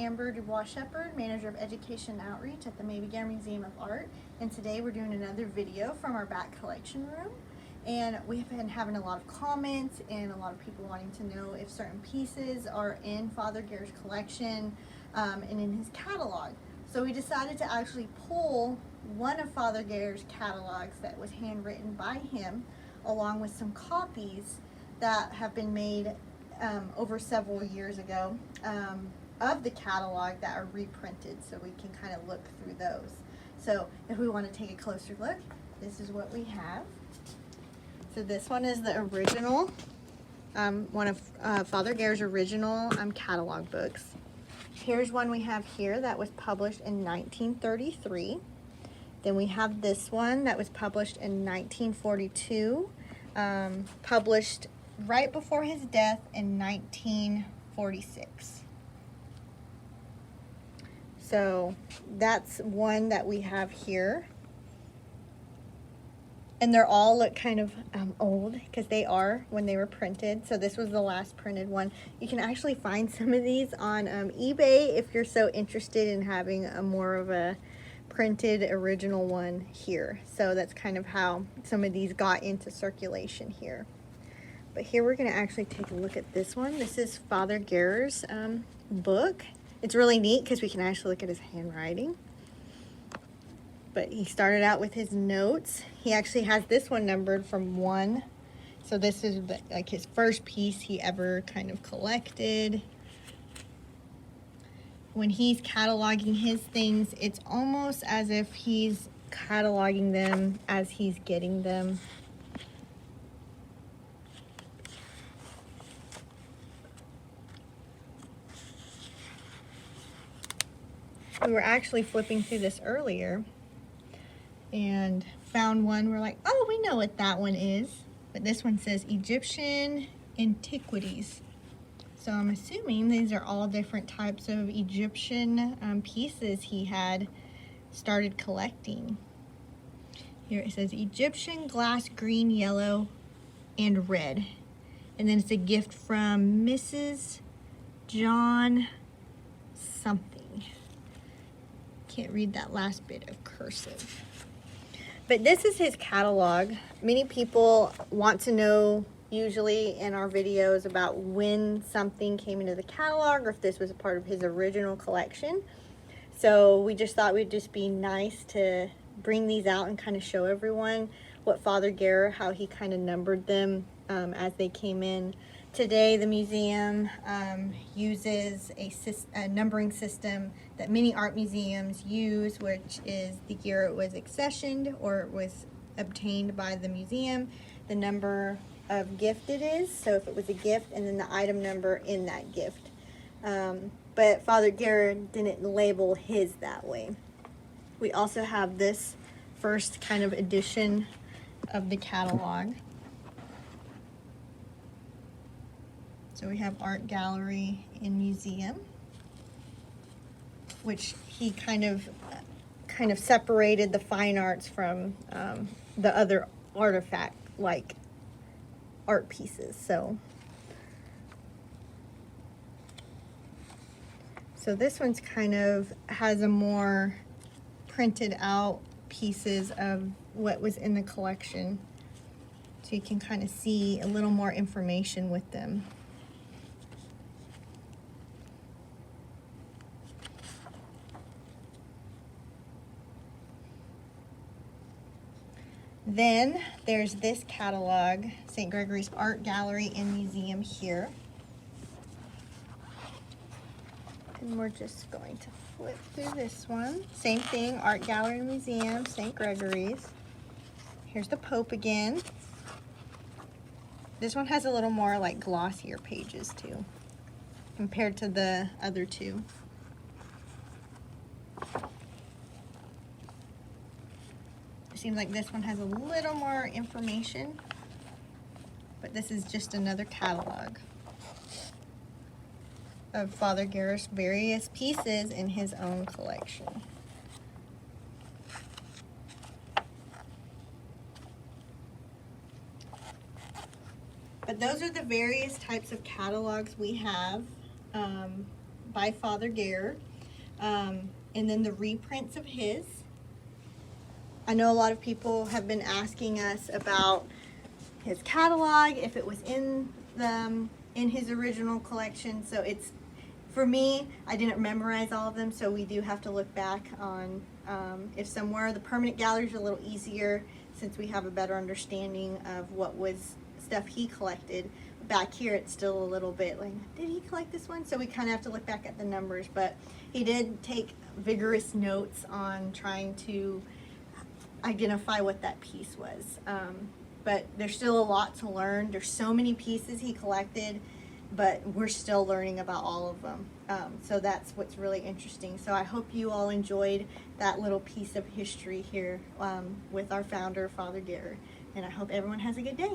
Amber Dubois-Shepherd, Manager of Education and Outreach at the Mabee-Gerrer Museum of Art, and today we're doing another video from our back collection room. And we've been having a lot of comments and a lot of people wanting to know if certain pieces are in Father Gerrer's collection and in his catalog. So we decided to actually pull one of Father Gerrer's catalogs that was handwritten by him, along with some copies that have been made over several years ago of the catalog that are reprinted, so we can kind of look through those. So if we want to take a closer look, this is what we have. So this one is the original, one of Father Gerrer's original catalog books. Here's one we have here that was published in 1933. Then we have this one that was published in 1942, published right before his death in 1946. So that's one that we have here. And they're all look kind of old, because they are when they were printed. So this was the last printed one. You can actually find some of these on eBay if you're so interested in having a more of a printed original one here. So that's kind of how some of these got into circulation here. But here we're going to actually take a look at this one. This is Father Gerrer's book. It's really neat because we can actually look at his handwriting. But he started out with his notes. He actually has this one numbered from 1. So this is like his first piece he ever kind of collected. When he's cataloging his things, it's almost as if he's cataloging them as he's getting them. We were actually flipping through this earlier and found one. We're like, oh, we know what that one is. But this one says Egyptian Antiquities. So I'm assuming these are all different types of Egyptian pieces he had started collecting. Here it says Egyptian glass, green, yellow, and red. And then it's a gift from Mrs. John something. Can't read that last bit of cursive. But this is his catalog. Many people want to know, usually in our videos, about when something came into the catalog or if this was a part of his original collection. So we just thought we'd just be nice to bring these out and kind of show everyone what Father Gerrer, how he kind of numbered them as they came in. Today, the museum uses a numbering system that many art museums use, which is the year it was accessioned or it was obtained by the museum, the number of gift it is, so if it was a gift, and then the item number in that gift. But Father Gerrer didn't label his that way. We also have this first kind of edition of the catalog. So we have art gallery and museum, which he kind of separated the fine arts from the other artifact like art pieces. So this one's kind of has a more printed out pieces of what was in the collection, so you can kind of see a little more information with them. Then there's this catalog, St. Gregory's Art Gallery and Museum here. And we're just going to flip through this one. Same thing, Art Gallery and Museum, St. Gregory's. Here's the Pope again. This one has a little more like glossier pages too, compared to the other two. Seems like this one has a little more information, but this is just another catalog of Father Gerrer's various pieces in his own collection. But those are the various types of catalogs we have. by Father Gerrer, and then the reprints of his. I know a lot of people have been asking us about his catalog, if it was in his original collection. So it's, for me, I didn't memorize all of them, so we do have to look back on if some were. The permanent galleries are a little easier since we have a better understanding of what was stuff he collected. Back here it's still a little bit like, did he collect this one? So we kind of have to look back at the numbers, but he did take vigorous notes on trying to identify what that piece was. But there's still a lot to learn. There's so many pieces he collected, but we're still learning about all of them. So that's what's really interesting. So I hope you all enjoyed that little piece of history here with our founder, Father Gerrer. And I hope everyone has a good day.